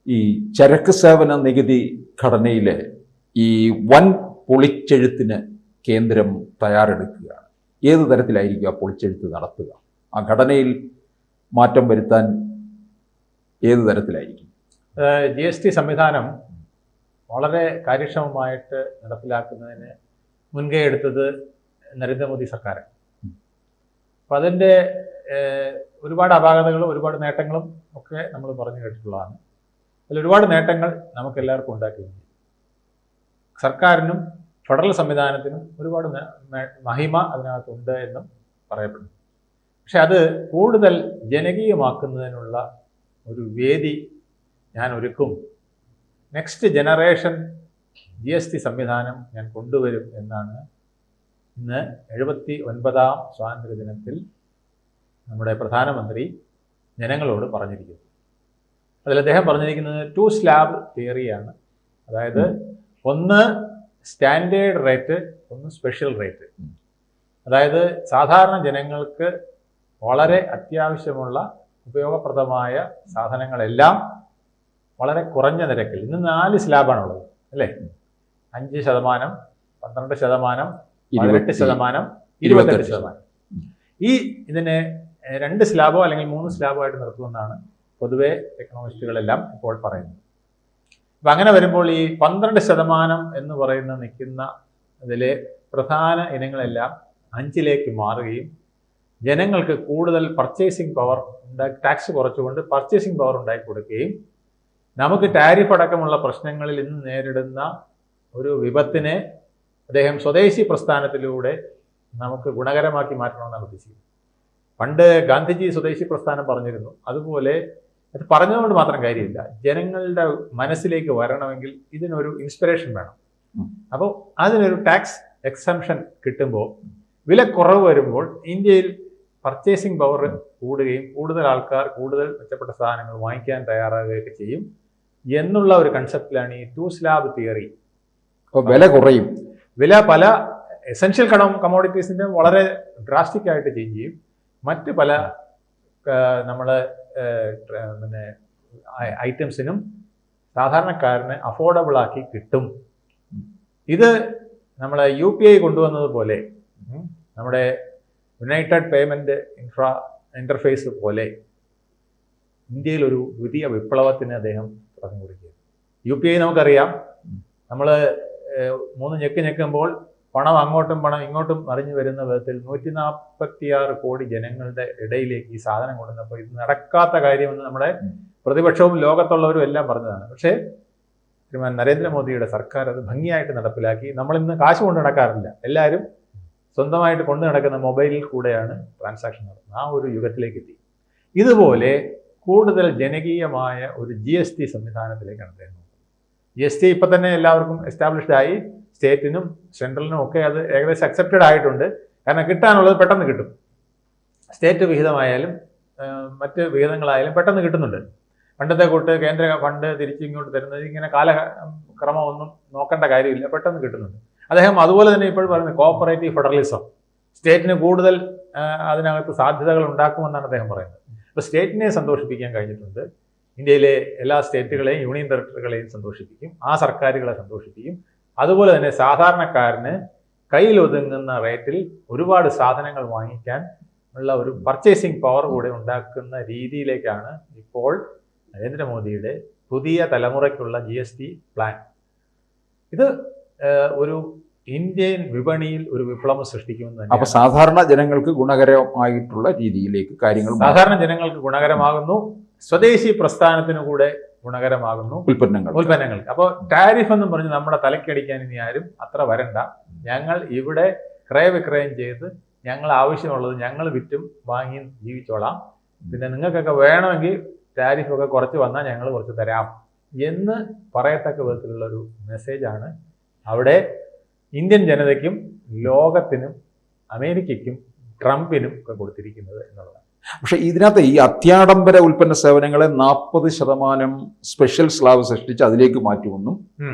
ഈ ചരക്ക് സേവന നികുതി ഘടനയിലെ ഈ വൻ പൊളിച്ചെഴുത്തിന് കേന്ദ്രം തയ്യാറെടുക്കുകയാണ്. ഏത് തരത്തിലായിരിക്കും ആ പൊളിച്ചെഴുത്ത് നടത്തുക? ആ ഘടനയിൽ മാറ്റം വരുത്താൻ ഏത് തരത്തിലായിരിക്കും? GST സംവിധാനം വളരെ കാര്യക്ഷമമായിട്ട് നടപ്പിലാക്കുന്നതിന് മുൻകൈ എടുത്തത് നരേന്ദ്രമോദി സർക്കാർ. അപ്പം അതിൻ്റെ ഒരുപാട് അപാകതകളും ഒരുപാട് നേട്ടങ്ങളും ഒക്കെ നമ്മൾ പറഞ്ഞു കേട്ടിട്ടുള്ളതാണ്. അതിൽ ഒരുപാട് നേട്ടങ്ങൾ നമുക്കെല്ലാവർക്കും ഉണ്ടാക്കിയിട്ടുണ്ട്. സർക്കാരിനും ഫെഡറൽ സംവിധാനത്തിനും ഒരുപാട് മഹിമ അതിനകത്തുണ്ട് എന്നും പറയപ്പെടുന്നു. പക്ഷെ അത് കൂടുതൽ ജനകീയമാക്കുന്നതിനുള്ള ഒരു വേദി ഞാൻ ഒരുക്കും, നെക്സ്റ്റ് ജനറേഷൻ GST സംവിധാനം ഞാൻ കൊണ്ടുവരും എന്നാണ് ഇന്ന് 79ാം സ്വാതന്ത്ര്യദിനത്തിൽ നമ്മുടെ പ്രധാനമന്ത്രി ജനങ്ങളോട് പറഞ്ഞിരിക്കുന്നത്. അതിൽ അദ്ദേഹം പറഞ്ഞിരിക്കുന്നത് 2 സ്ലാബ് തിയറിയാണ്. അതായത് ഒന്ന് സ്റ്റാൻഡേർഡ് റേറ്റ്, ഒന്ന് സ്പെഷ്യൽ റേറ്റ്. അതായത് സാധാരണ ജനങ്ങൾക്ക് വളരെ അത്യാവശ്യമുള്ള ഉപയോഗപ്രദമായ സാധനങ്ങളെല്ലാം വളരെ കുറഞ്ഞ നിരക്കിൽ, ഇന്ന് 4 സ്ലാബാണുള്ളത് അല്ലേ? 5%, 12%, 18%, 28%. ഈ ഇതിനെ 2 സ്ലാബോ അല്ലെങ്കിൽ 3 സ്ലാബോ ആയിട്ട് നിർത്തുമെന്നാണ് പൊതുവെ എക്കണോമിസ്റ്റുകളെല്ലാം ഇപ്പോൾ പറയുന്നത്. അപ്പം അങ്ങനെ വരുമ്പോൾ ഈ 12% എന്ന് പറയുന്ന നിൽക്കുന്ന ഇതിലെ പ്രധാന ഇനങ്ങളെല്ലാം 5ലേക്ക് മാറുകയും ജനങ്ങൾക്ക് കൂടുതൽ പർച്ചേസിംഗ് പവർ ടാക്സ് കുറച്ചുകൊണ്ട് പർച്ചേസിംഗ് പവർ ഉണ്ടാക്കി കൊടുക്കുകയും നമുക്ക് ടാരിഫ് അടക്കമുള്ള പ്രശ്നങ്ങളിൽ ഇന്ന് നേരിടുന്ന ഒരു വിപത്തിനെ അദ്ദേഹം സ്വദേശി പ്രസ്ഥാനത്തിലൂടെ നമുക്ക് ഗുണകരമാക്കി മാറ്റണമെന്നാണ് ഉദ്ദേശിക്കുന്നത്. പണ്ട് ഗാന്ധിജി സ്വദേശി പ്രസ്ഥാനം പറഞ്ഞിരുന്നു. അതുപോലെ അത് പറഞ്ഞതുകൊണ്ട് മാത്രം കാര്യമില്ല, ജനങ്ങളുടെ മനസ്സിലേക്ക് വരണമെങ്കിൽ ഇതിനൊരു ഇൻസ്പിറേഷൻ വേണം. അപ്പോൾ അതിനൊരു ടാക്സ് എക്സംഷൻ കിട്ടുമ്പോൾ, വിലക്കുറവ് വരുമ്പോൾ ഇന്ത്യയിൽ പർച്ചേസിംഗ് പവർ കൂടുകയും കൂടുതൽ ആൾക്കാർ കൂടുതൽ മെച്ചപ്പെട്ട സാധനങ്ങൾ വാങ്ങിക്കാൻ തയ്യാറാകുകയൊക്കെ ചെയ്യും എന്നുള്ള ഒരു കൺസെപ്റ്റിലാണ് ഈ 2 സ്ലാബ് തിയറി. വില കുറയും, വില പല എസെൻഷ്യൽ കമോഡിറ്റീസിൻ്റെ വളരെ ഡ്രാസ്റ്റിക് ആയിട്ട് ചേഞ്ച് ചെയ്യും. മറ്റ് പല നമ്മൾ പിന്നെ ഐറ്റംസിനും സാധാരണക്കാരന് അഫോർഡബിൾ ആക്കി കിട്ടും. ഇത് നമ്മൾ UPI കൊണ്ടുവന്നതുപോലെ, നമ്മുടെ യുണൈറ്റഡ് പേയ്മെൻറ്റ് ഇൻ്റർഫേസ് പോലെ ഇന്ത്യയിൽ ഒരു പുതിയ വിപ്ലവത്തിന് അദ്ദേഹം തുടക്കം കുറിക്കുക. UPI നമുക്കറിയാം, നമ്മൾ 3 ഞെക്ക് ഞെക്കുമ്പോൾ പണം അങ്ങോട്ടും പണം ഇങ്ങോട്ടും മറിഞ്ഞു വരുന്ന വിധത്തിൽ 146 കോടി ജനങ്ങളുടെ ഇടയിലേക്ക് ഈ സാധനം കൊണ്ടുവന്നപ്പോൾ ഇത് നടക്കാത്ത കാര്യമെന്ന് നമ്മുടെ പ്രതിപക്ഷവും ലോകത്തുള്ളവരും എല്ലാം പറഞ്ഞതാണ്. പക്ഷേ നരേന്ദ്രമോദിയുടെ സർക്കാർ അത് ഭംഗിയായിട്ട് നടപ്പിലാക്കി. നമ്മളിന്ന് കാശ് കൊണ്ട് നടക്കാറില്ല, എല്ലാവരും സ്വന്തമായിട്ട് കൊണ്ടു നടക്കുന്ന മൊബൈലിൽ കൂടെയാണ് ട്രാൻസാക്ഷൻ നടത്തുന്നത്. ആ ഒരു യുഗത്തിലേക്ക് എത്തി. ഇതുപോലെ കൂടുതൽ ജനകീയമായ ഒരു GST സംവിധാനത്തിലേക്കാണ് അദ്ദേഹം. GST ഇപ്പം തന്നെ എല്ലാവർക്കും എസ്റ്റാബ്ലിഷ്ഡ് ആയി. സ്റ്റേറ്റിനും സെൻട്രലിനും ഒക്കെ അത് ഏകദേശം അക്സെപ്റ്റഡ് ആയിട്ടുണ്ട്. കാരണം കിട്ടാനുള്ളത് പെട്ടെന്ന് കിട്ടും. സ്റ്റേറ്റ് വിഹിതമായാലും മറ്റ് വിഹിതങ്ങളായാലും പെട്ടെന്ന് കിട്ടുന്നുണ്ട്. പണ്ടത്തെ കൂട്ട് കേന്ദ്ര ഫണ്ട് തിരിച്ചിങ്ങോട്ട് തരുന്നത് ഇങ്ങനെ കാലക്രമമൊന്നും നോക്കേണ്ട കാര്യമില്ല, പെട്ടെന്ന് കിട്ടുന്നുണ്ട്. അദ്ദേഹം അതുപോലെ തന്നെ ഇപ്പോൾ പറയുന്നത് കോഓപ്പറേറ്റീവ് ഫെഡറലിസം, സ്റ്റേറ്റിന് കൂടുതൽ അതിനകത്ത് സാധ്യതകൾ ഉണ്ടാക്കുമെന്നാണ് അദ്ദേഹം പറയുന്നത്. ഇപ്പോൾ സ്റ്റേറ്റിനെ സന്തോഷിപ്പിക്കാൻ കഴിഞ്ഞിട്ടുണ്ട്. ഇന്ത്യയിലെ എല്ലാ സ്റ്റേറ്റുകളെയും യൂണിയൻ ടെറിട്ടറികളെയും സന്തോഷിപ്പിക്കും, ആ സർക്കാരുകളെ സന്തോഷിപ്പിക്കും. അതുപോലെ തന്നെ സാധാരണക്കാരന് കയ്യിലൊതുങ്ങുന്ന റേറ്റിൽ ഒരുപാട് സാധനങ്ങൾ വാങ്ങിക്കാൻ ഉള്ള ഒരു പർച്ചേസിംഗ് പവർ കൂടെ ഉണ്ടാക്കുന്ന രീതിയിലേക്കാണ് ഇപ്പോൾ നരേന്ദ്രമോദിയുടെ പുതിയ തലമുറയ്ക്കുള്ള GST പ്ലാൻ. ഇത് ഒരു ഇന്ത്യൻ വിപണിയിൽ ഒരു വിപ്ലവം സൃഷ്ടിക്കുമെന്ന്. അപ്പോൾ സാധാരണ ജനങ്ങൾക്ക് ഗുണകരമായിട്ടുള്ള രീതിയിലേക്ക് കാര്യങ്ങൾ, സാധാരണ ജനങ്ങൾക്ക് ഗുണകരമാകുന്നു, സ്വദേശി പ്രസ്ഥാനത്തിനു കൂടെ ഗുണകരമാകുന്നു, ഉൽപ്പന്നങ്ങൾക്ക്. അപ്പോൾ ടാരിഫ് എന്നും പറഞ്ഞ് നമ്മുടെ തലക്കടിക്കാൻ ഇനി ആരും അത്ര വരണ്ട. ഞങ്ങൾ ഇവിടെ ക്രയവിക്രയം ചെയ്ത് ഞങ്ങൾ ആവശ്യമുള്ളത് ഞങ്ങൾ വിറ്റും വാങ്ങിയും ജീവിച്ചോളാം. പിന്നെ നിങ്ങൾക്കൊക്കെ വേണമെങ്കിൽ ടാരിഫൊക്കെ കുറച്ച് വന്നാൽ ഞങ്ങൾ കുറച്ച് തരാം എന്ന് പറയത്തക്ക വിധത്തിലുള്ളൊരു മെസ്സേജാണ് അവിടെ ഇന്ത്യൻ ജനതയ്ക്കും ലോകത്തിനും അമേരിക്കയ്ക്കും ട്രംപിനും ഒക്കെ കൊടുത്തിരിക്കുന്നത് എന്നുള്ളതാണ്. പക്ഷെ ഇതിനകത്ത് ഈ അത്യാഡംബര ഉൽപ്പന്ന സേവനങ്ങളെ 40% സ്പെഷ്യൽ സ്ലാബ് സൃഷ്ടിച്ച് അതിലേക്ക് മാറ്റുമെന്നും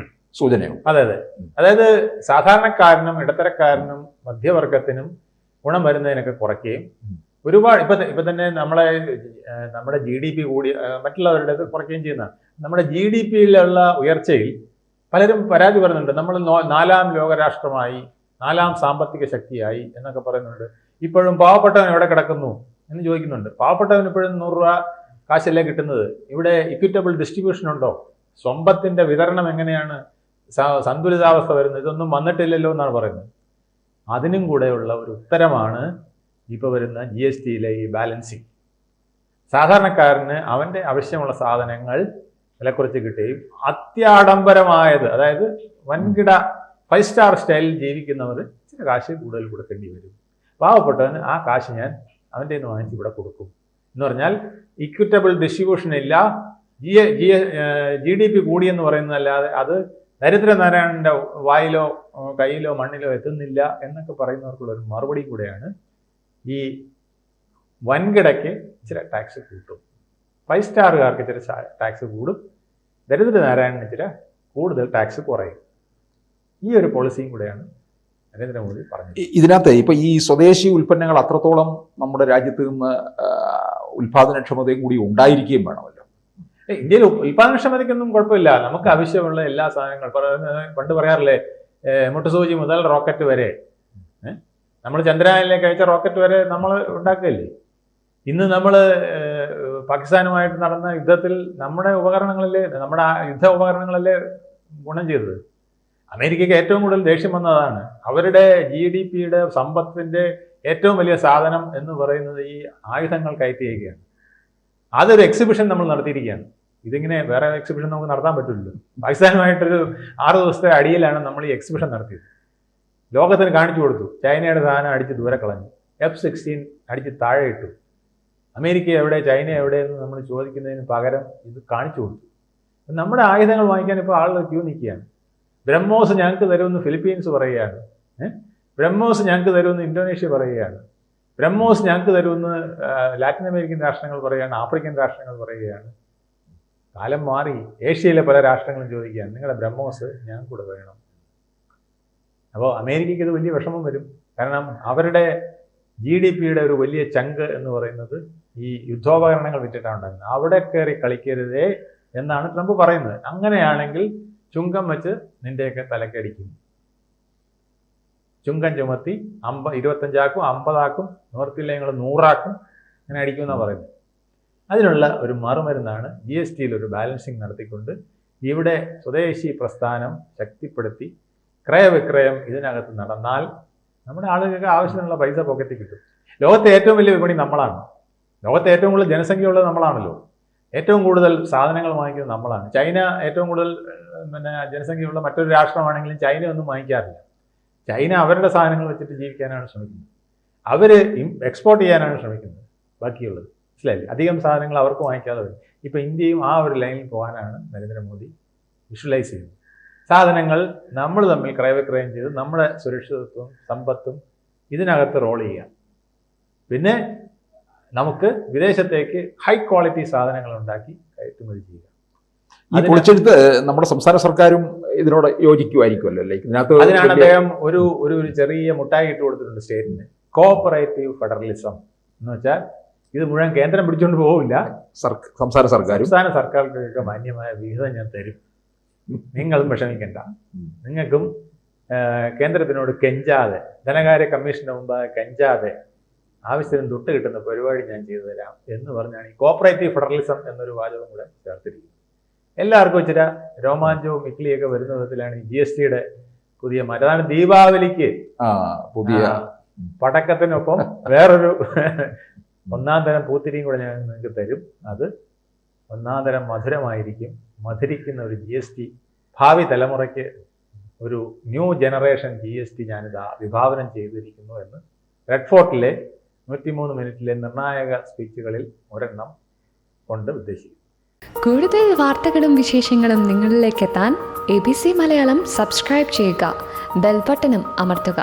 സൂചനയുണ്ട്. അതെ, അതായത് സാധാരണക്കാരനും ഇടത്തരക്കാരനും മധ്യവർഗത്തിനും ഗുണം വരുന്നതിനൊക്കെ കുറയ്ക്കുകയും ഒരുപാട് ഇപ്പൊ തന്നെ നമ്മുടെ GDP കൂടി മറ്റുള്ളവരുടെ കുറയ്ക്കുകയും ചെയ്യുന്നതാണ്. നമ്മുടെ GDP-യിലുള്ള ഉയർച്ചയിൽ പലരും പരാതി പറയുന്നുണ്ട്. നമ്മൾ 4ാം ലോകരാഷ്ട്രമായി, 4ാം സാമ്പത്തിക ശക്തിയായി എന്നൊക്കെ പറയുന്നുണ്ട്. ഇപ്പോഴും പാവപ്പെട്ടവൻ എവിടെ കിടക്കുന്നു എന്ന് ചോദിക്കുന്നുണ്ട്. പാവപ്പെട്ടവൻ ഇപ്പോഴും 100 രൂപ കാശല്ലേ കിട്ടുന്നത്? ഇവിടെ ഇക്വിറ്റബിൾ ഡിസ്ട്രിബ്യൂഷൻ ഉണ്ടോ? സമ്പത്തിന്റെ വിതരണം എങ്ങനെയാണ് സന്തുലിതാവസ്ഥ വരുന്നത്? ഇതൊന്നും വന്നിട്ടില്ലല്ലോ എന്നാണ് പറയുന്നത്. അതിനും കൂടെയുള്ള ഒരു ഉത്തരമാണ് ഇപ്പോൾ വരുന്ന GST-യിലെ ഈ ബാലൻസിങ്. സാധാരണക്കാരന് അവൻ്റെ ആവശ്യമുള്ള സാധനങ്ങൾ വിലക്കുറച്ച് കിട്ടുകയും അത്യാഡംബരമായത്, അതായത് വൻകിട 5 സ്റ്റാർ സ്റ്റൈലിൽ ജീവിക്കുന്നവർ ഇച്ചിരി കാശ് കൂടുതൽ കൊടുക്കേണ്ടി വരും. പാവപ്പെട്ടവന് ആ കാശ് ഞാൻ അവൻ്റെ നിന്ന് വാങ്ങിച്ച് ഇവിടെ കൊടുക്കും എന്ന് പറഞ്ഞാൽ ഇക്വിറ്റബിൾ ഡിസ്ട്രിബ്യൂഷൻ ഇല്ല. GDP കൂടിയെന്ന് പറയുന്നതല്ലാതെ അത് ദരിദ്രനാരായണൻ്റെ വായിലോ കയ്യിലോ മണ്ണിലോ എത്തുന്നില്ല എന്നൊക്കെ പറയുന്നവർക്കുള്ള ഒരു മറുപടി കൂടെയാണ് ഈ വൻകിടയ്ക്ക് ഇച്ചിരി ടാക്സ് കൂട്ടും, 5 സ്റ്റാറുകാർക്ക് ഇച്ചിരി ടാക്സ് കൂടും, ദരിദ്രനാരായണന് ഇച്ചിരി കൂടുതൽ ടാക്സ് കുറയും. ഈ ഒരു പോളിസിയും കൂടെയാണ് നരേന്ദ്രമോദി പറഞ്ഞത്. ഇതിനകത്ത് ഇപ്പൊ ഈ സ്വദേശി ഉൽപ്പന്നങ്ങൾ അത്രത്തോളം നമ്മുടെ രാജ്യത്ത് നിന്ന് ഉൽപാദനക്ഷമതയും കൂടി ഉണ്ടായിരിക്കുകയും വേണമല്ലോ. ഇന്ത്യയിൽ ഉൽപാദനക്ഷമതയ്ക്കൊന്നും കുഴപ്പമില്ല. നമുക്ക് ആവശ്യമുള്ള എല്ലാ സാധനങ്ങൾ പണ്ട് പറയാറില്ലേ, മുട്ടുസൂചി മുതൽ റോക്കറ്റ് വരെ, നമ്മൾ ചന്ദ്രയാനിലേക്ക് അയച്ച റോക്കറ്റ് വരെ നമ്മൾ ഉണ്ടാക്കുകയല്ലേ. ഇന്ന് നമ്മൾ പാകിസ്ഥാനുമായിട്ട് നടന്ന യുദ്ധത്തിൽ നമ്മുടെ ഉപകരണങ്ങളല്ലേ, നമ്മുടെ യുദ്ധ ഉപകരണങ്ങളല്ലേ ഗുണം ചെയ്തത്. അമേരിക്കയ്ക്ക് ഏറ്റവും കൂടുതൽ ദേഷ്യം വന്നതാണ്. അവരുടെ GDP-യുടെ സമ്പത്തിൻ്റെ ഏറ്റവും വലിയ സാധനം എന്ന് പറയുന്നത് ഈ ആയുധങ്ങൾ കയറ്റിയേക്കുകയാണ്. അതൊരു എക്സിബിഷൻ നമ്മൾ നടത്തിയിരിക്കുകയാണ്. ഇതിങ്ങനെ വേറെ എക്സിബിഷൻ നമുക്ക് നടത്താൻ പറ്റില്ലല്ലോ. പാകിസ്ഥാനുമായിട്ടൊരു 6 ദിവസത്തെ അടിയിലാണ് നമ്മൾ ഈ എക്സിബിഷൻ നടത്തിയത്. ലോകത്തിന് കാണിച്ചു കൊടുത്തു. ചൈനയുടെ സാധനം അടിച്ച് ദൂരെ കളഞ്ഞു, F-16 അടിച്ച് താഴെ ഇട്ടു. അമേരിക്ക എവിടെ, ചൈന എവിടെ എന്ന് നമ്മൾ ചോദിക്കുന്നതിന് പകരം ഇത് കാണിച്ചു കൊടുത്തു. നമ്മുടെ ആയുധങ്ങൾ വാങ്ങിക്കാൻ ഇപ്പോൾ ആളുകൾ ക്യൂ നിൽക്കുകയാണ്. ബ്രഹ്മോസ് ഞങ്ങൾക്ക് തരുമെന്ന് ഫിലിപ്പീൻസ് പറയുകയാണ്, ബ്രഹ്മോസ് ഞങ്ങൾക്ക് തരുമെന്ന് ഇന്തോനേഷ്യ പറയുകയാണ്, ബ്രഹ്മോസ് ഞങ്ങൾക്ക് തരുമെന്ന് ലാറ്റിൻ അമേരിക്കൻ രാഷ്ട്രങ്ങൾ പറയുകയാണ്, ആഫ്രിക്കൻ രാഷ്ട്രങ്ങൾ പറയുകയാണ്. കാലം മാറി. ഏഷ്യയിലെ പല രാഷ്ട്രങ്ങളും ചോദിക്കുകയാണ്, നിങ്ങളുടെ ബ്രഹ്മോസ് ഞങ്ങൾക്ക് കൂടെ വേണം. അപ്പോൾ അമേരിക്കയ്ക്ക് ഇത് വലിയ വിഷമം വരും. കാരണം അവരുടെ GDP-യുടെ ഒരു വലിയ ചങ്ക് എന്ന് പറയുന്നത് ഈ യുദ്ധോപകരണങ്ങൾ വിറ്റിട്ടാണ് ഉണ്ടാകുന്നത്. അവിടെ കയറി കളിക്കരുതേ എന്നാണ് ട്രംപ് പറയുന്നത്. അങ്ങനെയാണെങ്കിൽ ചുങ്കം വെച്ച് നിൻ്റെയൊക്കെ തലക്കടിക്കും. ചുങ്കം ചുമത്തി 25 ആക്കും, 50 ആക്കും, നിവർത്തില്ല ഞങ്ങൾ 100 ആക്കും, അങ്ങനെ അടിക്കുമെന്നാണ് പറയുന്നത്. അതിനുള്ള ഒരു മറുമരുന്നാണ് GST-യിൽ ഒരു ബാലൻസിങ് നടത്തിക്കൊണ്ട് ഇവിടെ സ്വദേശി പ്രസ്ഥാനം ശക്തിപ്പെടുത്തി ക്രയവിക്രയം ഇതിനകത്ത് നടന്നാൽ നമ്മുടെ ആളുകൾക്ക് ആവശ്യത്തിനുള്ള പൈസ പോക്കറ്റിൽ കിട്ടും. ലോകത്തെ ഏറ്റവും വലിയ വിപണി നമ്മളാണ്. ലോകത്തെ ഏറ്റവും കൂടുതൽ ജനസംഖ്യയുള്ളത് നമ്മളാണല്ലോ. ഏറ്റവും കൂടുതൽ സാധനങ്ങൾ വാങ്ങിക്കുന്നത് നമ്മളാണ്. ചൈന ഏറ്റവും കൂടുതൽ ജനസംഖ്യയുള്ള മറ്റൊരു രാഷ്ട്രമാണെങ്കിലും ചൈന ഒന്നും വാങ്ങിക്കാറില്ല. ചൈന അവരുടെ സാധനങ്ങൾ വെച്ചിട്ട് ജീവിക്കാനാണ് ശ്രമിക്കുന്നത്. അവർ എക്സ്പോർട്ട് ചെയ്യാനാണ് ശ്രമിക്കുന്നത് ബാക്കിയുള്ളത്. മനസ്സിലായില്ലേ? അധികം സാധനങ്ങൾ അവർക്ക് വാങ്ങിക്കാതെ വരും. ഇപ്പോൾ ഇന്ത്യയും ആ ഒരു ലൈനിൽ പോകാനാണ് നരേന്ദ്രമോദി വിഷ്വലൈസ് ചെയ്യുന്നത്. സാധനങ്ങൾ നമ്മൾ തമ്മിൽ ക്രയവിക്രയം ചെയ്ത് നമ്മുടെ സുരക്ഷിതത്വം സമ്പത്തും ഇതിനകത്ത് റോൾ ചെയ്യാം. പിന്നെ നമുക്ക് വിദേശത്തേക്ക് ഹൈ ക്വാളിറ്റി സാധനങ്ങൾ ഉണ്ടാക്കി കയറ്റുമതി ചെയ്യുക. ഈ പൊളിച്ചെടുത്ത് നമ്മുടെ സംസ്ഥാന സർക്കാരും ഇതിനോട് യോജിക്കുമായിരിക്കുമല്ലോ അല്ലേ? ഇതിനകത്ത് അതിനാണ് അദ്ദേഹം ഒരു ചെറിയ മുട്ടായി ഇട്ട് കൊടുത്തിട്ടുണ്ട് സ്റ്റേറ്റിന്. കോഓപ്പറേറ്റീവ് ഫെഡറലിസം എന്ന് വെച്ചാൽ ഇത് മുഴുവൻ കേന്ദ്രം പിടിച്ചുകൊണ്ട് പോവില്ല, സംസ്ഥാന സർക്കാർക്കൊക്കെ മാന്യമായ വിഹിതം ഞാൻ തരും, നിങ്ങളും വിഷമിക്കണ്ട, നിങ്ങൾക്കും കേന്ദ്രത്തിനോട് കെഞ്ചാതെ, ധനകാര്യ കമ്മീഷന്റെ മുമ്പാകെ കെഞ്ചാതെ ആവശ്യത്തിന് തൊട്ട് കിട്ടുന്ന പരിപാടി ഞാൻ ചെയ്തു തരാം എന്ന് പറഞ്ഞാണ് ഈ കോപ്പറേറ്റീവ് ഫെഡറലിസം എന്നൊരു വാചകം കൂടെ ചേർത്തിരിക്കുന്നത്. എല്ലാവർക്കും ഇച്ചിരി രോമാഞ്ചവും മിക്ലിയൊക്കെ വരുന്ന വിധത്തിലാണ് ഈ GST-യുടെ പുതിയ മാറ്റം. അതാണ് ദീപാവലിക്ക് പുതിയ പടക്കത്തിനൊപ്പം വേറൊരു 1ാം തരം പൂത്തിരിയും കൂടെ ഞാൻ നിങ്ങൾക്ക് തരും. അത് 1ാം തരം മധുരമായിരിക്കും. മധുരിക്കുന്ന ഒരു GST ഭാവി തലമുറയ്ക്ക് ഒരു ന്യൂ ജനറേഷൻ GST ഞാനിതാ വിഭാവനം ചെയ്തിരിക്കുന്നു എന്ന് റെഡ് ഫോർട്ടിലെ 103 മിനിറ്റിലെ നിർണായക സ്പീച്ചുകളിൽ ഒരെണ്ണം കൊണ്ട് ഉദ്ദേശിക്കുന്നു. കൂടുതൽ വാർത്തകളും വിശേഷങ്ങളും നിങ്ങളിലേക്ക് എത്താൻ ABC മലയാളം സബ്സ്ക്രൈബ് ചെയ്യുക, ബെൽ ബട്ടണും അമർത്തുക.